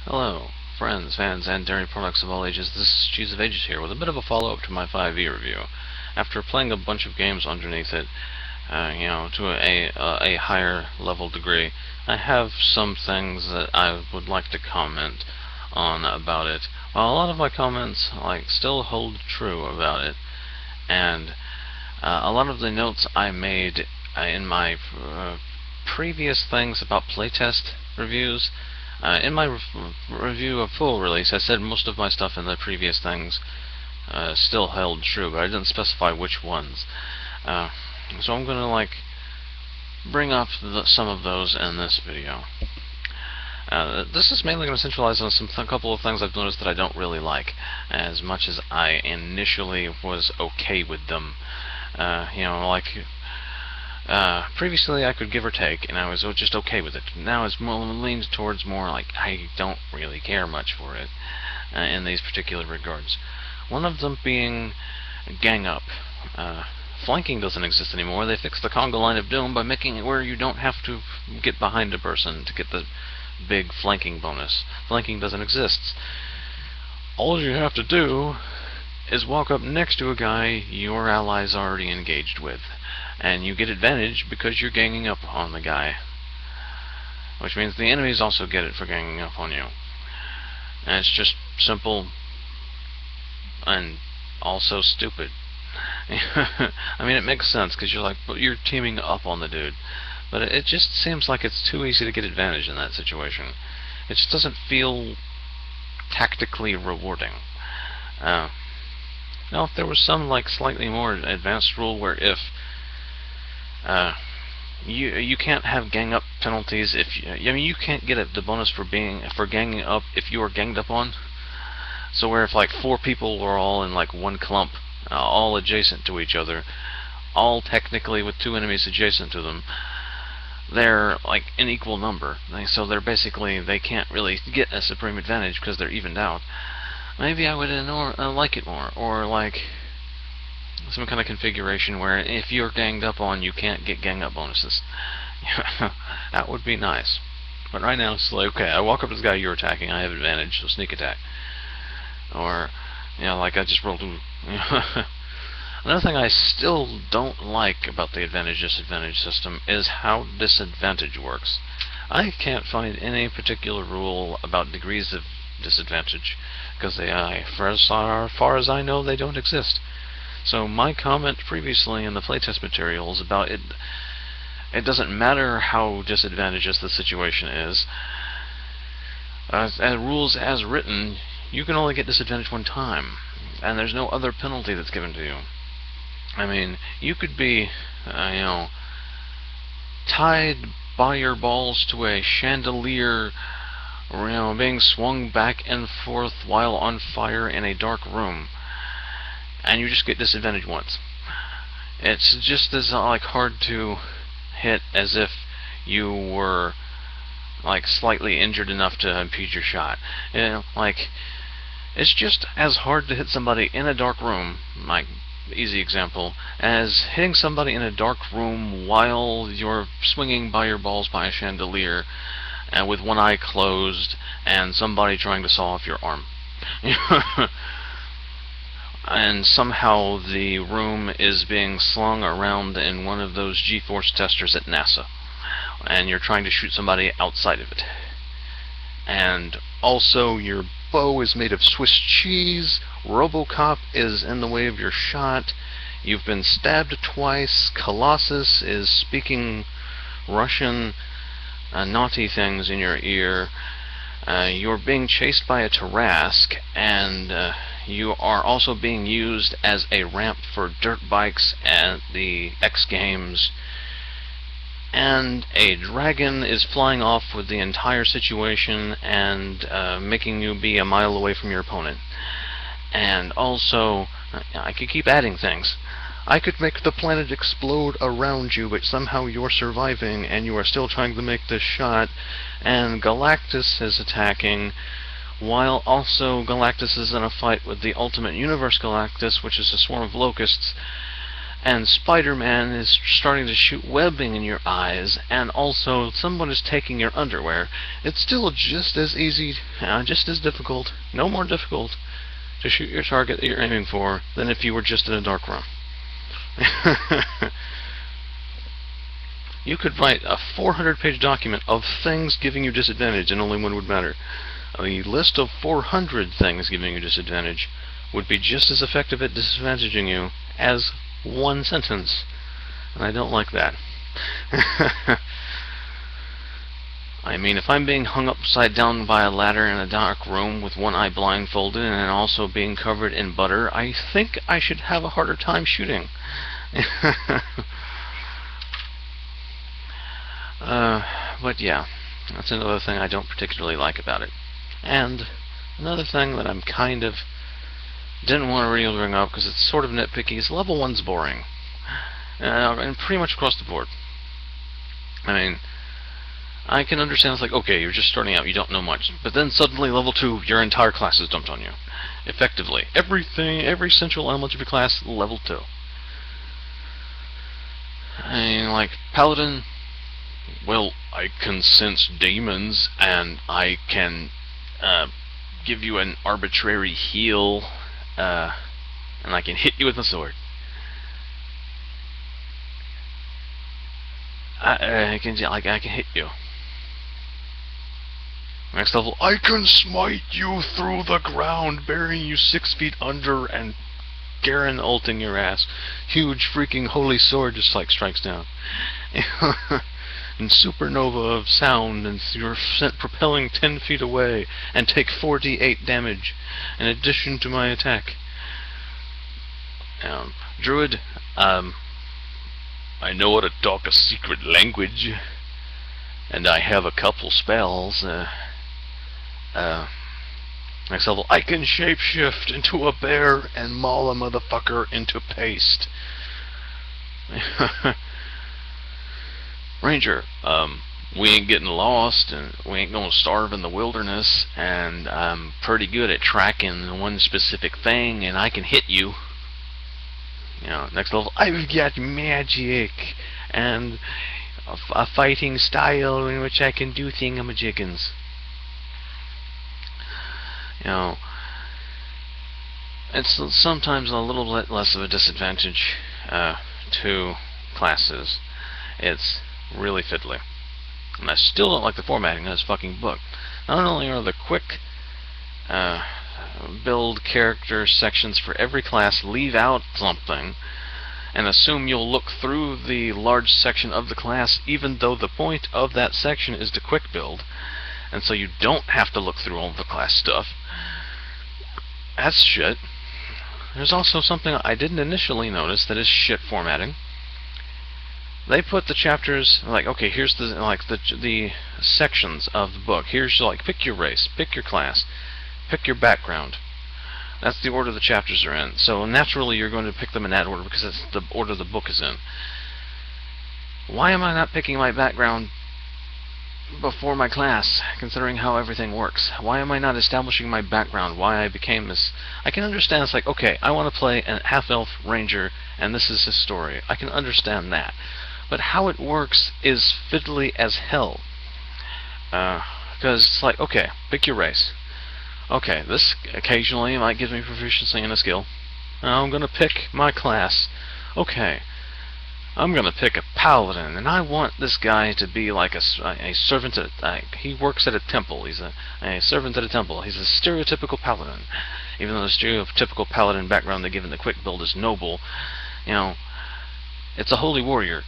Hello, friends, fans, and dairy products of all ages. This is Cheese of Ages here with a bit of a follow-up to my 5e review. After playing a bunch of games underneath it, to a higher level degree, I have some things that I would like to comment on about it. While a lot of my comments still hold true about it, and a lot of the notes I made in my previous things about playtest reviews. In my review of full release, I said most of my stuff in the previous things still held true, but I didn't specify which ones. So I'm going to bring up some of those in this video. This is mainly going to centralize on a couple of things I've noticed that I don't really like, as much as I initially was okay with them. Previously I could give or take, and I was just okay with it. Now it's more leaned towards more like I don't really care much for it in these particular regards. One of them being gang up. Flanking doesn't exist anymore. They fixed the conga line of doom by making it where you don't have to get behind a person to get the big flanking bonus. Flanking doesn't exist. All you have to do is walk up next to a guy your allies already engaged with, and you get advantage because you're ganging up on the guy, which means the enemies also get it for ganging up on you. And it's just simple and also stupid. I mean, it makes sense because you're teaming up on the dude, but it just seems like it's too easy to get advantage in that situation. It just doesn't feel tactically rewarding. Now, if there was some slightly more advanced rule where if you can't have gang up penalties if you can't get the bonus for ganging up if you are ganged up on. So where if 4 people were all in one clump, all adjacent to each other, all technically with 2 enemies adjacent to them, they're an equal number. So they can't really get a supreme advantage because they're evened out. Maybe I would like it more, or some kind of configuration where if you're ganged up on, you can't get gang up bonuses. That would be nice. But right now it's okay, I walk up to the guy you're attacking, I have advantage, so sneak attack. Or, I just rolled. Another thing I still don't like about the advantage-disadvantage system is how disadvantage works. I can't find any particular rule about degrees of disadvantage, because for as far as I know, they don't exist. So my comment previously in the playtest materials about it doesn't matter how disadvantageous the situation is. As rules as written, you can only get disadvantage one time, and there's no other penalty that's given to you. I mean, you could be, tied by your balls to a chandelier, being swung back and forth while on fire in a dark room, and you just get disadvantage once. It's just as hard to hit as if you were slightly injured enough to impede your shot. It's just as hard to hit somebody in a dark room, easy example, as hitting somebody in a dark room while you're swinging by your balls by a chandelier and with one eye closed and somebody trying to saw off your arm. And somehow the room is being slung around in one of those G-force testers at NASA, and you're trying to shoot somebody outside of it. And also your bow is made of Swiss cheese, RoboCop is in the way of your shot, you've been stabbed twice, Colossus is speaking Russian naughty things in your ear, you're being chased by a Tarrasque, and you are also being used as a ramp for dirt bikes at the X Games, and a dragon is flying off with the entire situation and making you be a mile away from your opponent. And also, I could keep adding things. I could make the planet explode around you, but somehow you're surviving and you are still trying to make this shot, and Galactus is attacking, while also Galactus is in a fight with the Ultimate Universe Galactus, which is a swarm of locusts, and Spider-Man is starting to shoot webbing in your eyes, and also someone is taking your underwear, it's still just as easy, just as difficult, no more difficult, to shoot your target that you're aiming for than if you were just in a dark room. You could write a 400-page document of things giving you disadvantage, and only one would matter. A list of 400 things giving you disadvantage would be just as effective at disadvantaging you as one sentence. And I don't like that. I mean, if I'm being hung upside down by a ladder in a dark room with one eye blindfolded and also being covered in butter, I think I should have a harder time shooting. But yeah, that's another thing I don't particularly like about it. And another thing that I'm kind of didn't want to really bring up because it's sort of nitpicky is level 1's boring. And pretty much across the board. I mean, I can understand it's like, okay, you're just starting out, you don't know much, but then suddenly level 2, your entire class is dumped on you. Effectively. Everything, every central element of your class, level 2. I mean, like, Paladin, well, I can sense demons, and I can give you an arbitrary heal, and I can hit you with a sword. I can hit you. Next level, I can smite you through the ground, burying you 6 feet under and Garen ulting your ass. Huge freaking holy sword just like strikes down. And supernova of sound, and you're sent propelling 10 feet away and take 4d8 damage in addition to my attack. Druid, I know how to talk a secret language, and I have a couple spells. Next level, I can shapeshift into a bear and maul a motherfucker into paste. Ranger, we ain't getting lost, and we ain't gonna starve in the wilderness, and I'm pretty good at tracking one specific thing, and I can hit you. Next level, I've got magic, and a fighting style in which I can do thingamajiggins. It's sometimes a little bit less of a disadvantage to classes. It's really fiddly. And I still don't like the formatting of this fucking book. Not only are the quick build character sections for every class leave out something and assume you'll look through the large section of the class even though the point of that section is to quick build, and so you don't have to look through all the class stuff. That's shit. There's also something I didn't initially notice that is shit formatting. They put the chapters like, okay, here's the sections of the book. Here's like, pick your race, pick your class, pick your background. That's the order the chapters are in. So naturally you're going to pick them in that order because that's the order the book is in. Why am I not picking my background before my class, considering how everything works? Why am I not establishing my background, why I became this? I can understand it's like, okay, I want to play a half-elf ranger, and this is his story. I can understand that. But how it works is fiddly as hell. Because it's like, okay, pick your race. Okay, this occasionally might give me proficiency in a skill. Now I'm going to pick my class. Okay, I'm going to pick a paladin, and I want this guy to be like a servant at he works at a temple. He's a servant at a temple. He's a stereotypical paladin. Even though the stereotypical paladin background they give in the quick build is noble, it's a holy warrior.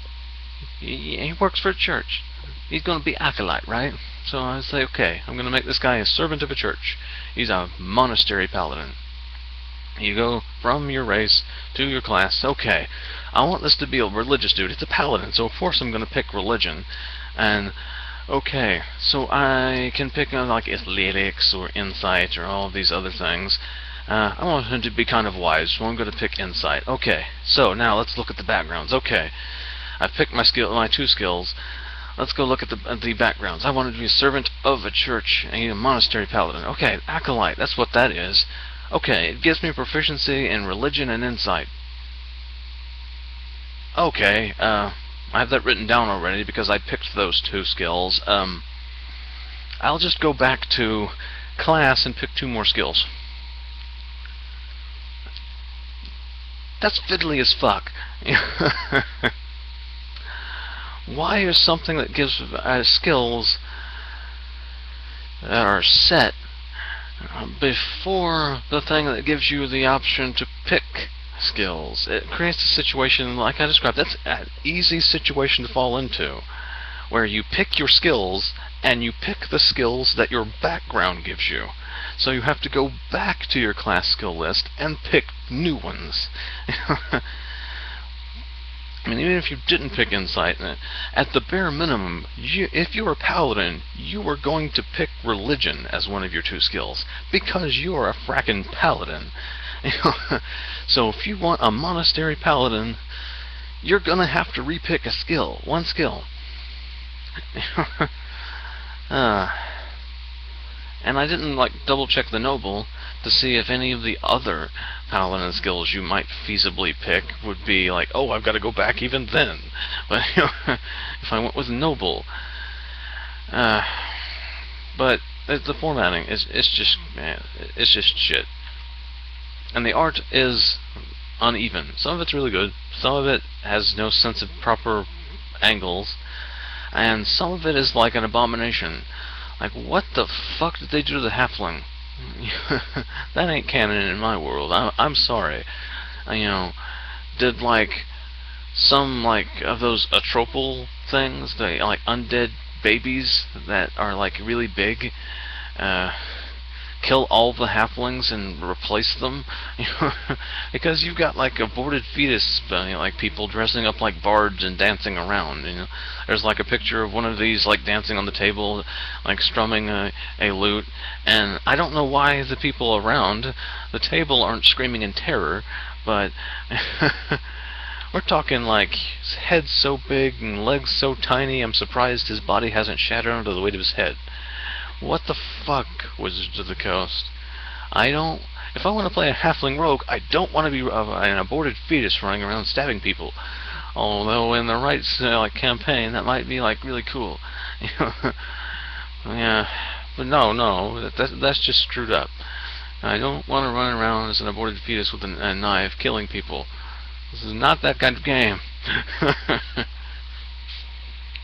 He works for a church. He's going to be acolyte, right? So I say, okay, I'm going to make this guy a servant of a church. He's a monastery paladin. You go from your race to your class. Okay, I want this to be a religious dude. It's a paladin, so of course I'm going to pick religion. And okay, so I can pick like athletics or insight or all of these other things. I want him to be kind of wise, so I'm going to pick insight. Okay, so now let's look at the backgrounds. Okay, I've picked my 2 skills. Let's go look at the backgrounds. I wanted to be a servant of a church, a monastery paladin. Okay, acolyte, that's what that is. Okay, it gives me proficiency in religion and insight. Okay, I have that written down already because I picked those 2 skills. I'll just go back to class and pick 2 more skills. That's fiddly as fuck. Why is something that gives skills that are set before the thing that gives you the option to pick skills? It creates a situation like I described. That's an easy situation to fall into, where you pick your skills and you pick the skills that your background gives you. So you have to go back to your class skill list and pick new ones. I mean, even if you didn't pick Insight, at the bare minimum, if you're a paladin, you are going to pick religion as one of your 2 skills, because you're a frackin' paladin. So if you want a monastery paladin, you're gonna have to repick a skill, 1 skill. And I didn't double check the noble to see if any of the other paladin skills you might feasibly pick would be like, oh, I've got to go back even then. But if I went with noble, but the formatting it's just shit, and the art is uneven. Some of it's really good, some of it has no sense of proper angles, and some of it is like an abomination. Like, what the fuck did they do to the halfling? That ain't canon in my world. I'm sorry. Did some of those atropal things, the undead babies that are really big, kill all the halflings and replace them? Because you've got aborted fetus, people dressing up like bards and dancing around. There's a picture of one of these dancing on the table, strumming a lute, and I don't know why the people around the table aren't screaming in terror, but we're talking his head so big and legs so tiny, I'm surprised his body hasn't shattered under the weight of his head. What the fuck, Wizards of the Coast? If I want to play a halfling rogue, I don't want to be an aborted fetus running around stabbing people. Although in the right campaign, that might be really cool. Yeah, but no, that's just screwed up. I don't want to run around as an aborted fetus with a knife killing people. This is not that kind of game.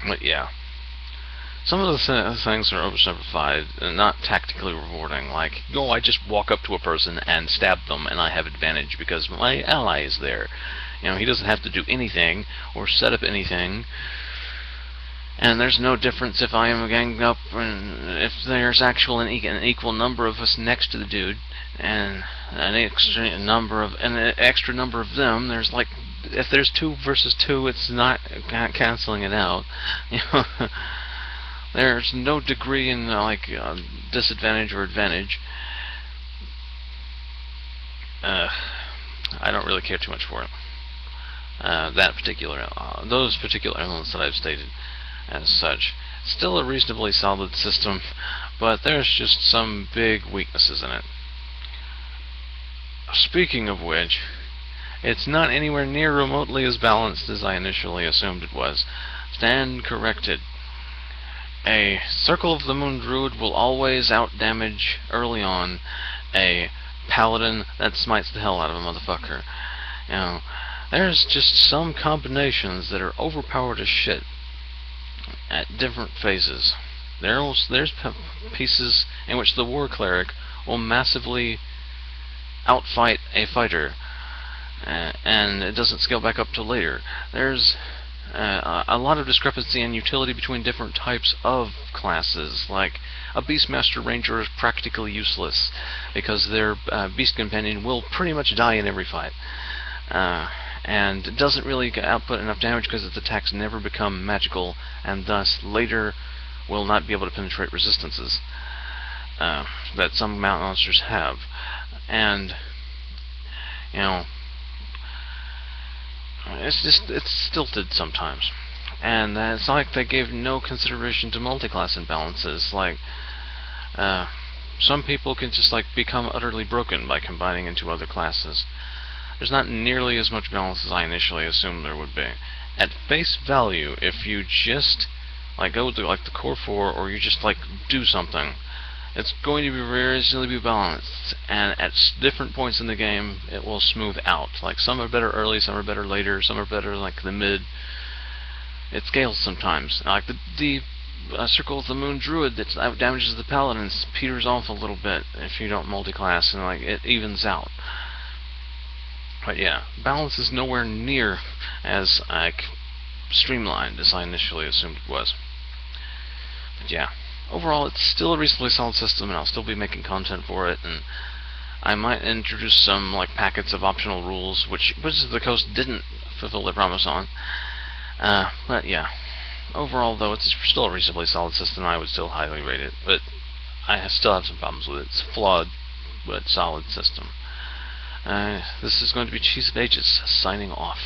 But yeah. Some of the things are oversimplified and not tactically rewarding, I just walk up to a person and stab them and I have advantage because my ally is there. He doesn't have to do anything or set up anything, and there's no difference if I am ganged up and if there's an equal number of us next to the dude and an extra number of them. There's if there's 2 versus 2, it's not canceling it out. There's no degree in disadvantage or advantage. I don't really care too much for it. Those particular elements that I've stated as such. Still a reasonably solid system, but there's just some big weaknesses in it. Speaking of which, it's not anywhere near remotely as balanced as I initially assumed it was. Stand corrected. A Circle of the Moon Druid will always out-damage early on a Paladin that smites the hell out of a motherfucker. There's just some combinations that are overpowered as shit at different phases. There's pieces in which the War Cleric will massively outfight a fighter, and it doesn't scale back up till later. There's a lot of discrepancy in utility between different types of classes. Like a Beastmaster Ranger is practically useless because their Beast Companion will pretty much die in every fight, and it doesn't really output enough damage because its attacks never become magical, and thus later will not be able to penetrate resistances that some monsters have. And it's stilted sometimes, and it's like they gave no consideration to multi-class imbalances. Some people can just become utterly broken by combining into other classes. there's not nearly as much balance as I initially assumed there would be. At face value, if you just like go to like the core 4, or you just like do something, it's going to be reasonably balanced, and at different points in the game it will smooth out. Like some are better early, some are better later, some are better like the mid. It scales sometimes. Like the Circle of the Moon Druid that damages the Paladins peters off a little bit if you don't multi-class, and like it evens out. But yeah, balance is nowhere near as like streamlined as I initially assumed it was. But yeah, overall it's still a reasonably solid system, and I'll still be making content for it, and I might introduce some like packets of optional rules, which Wizards of the Coast didn't fulfill their promise on. But yeah, overall though, it's still a reasonably solid system. I would still highly rate it, but I still have some problems with it. It's a flawed but solid system. This is going to be Cheese of Ages signing off.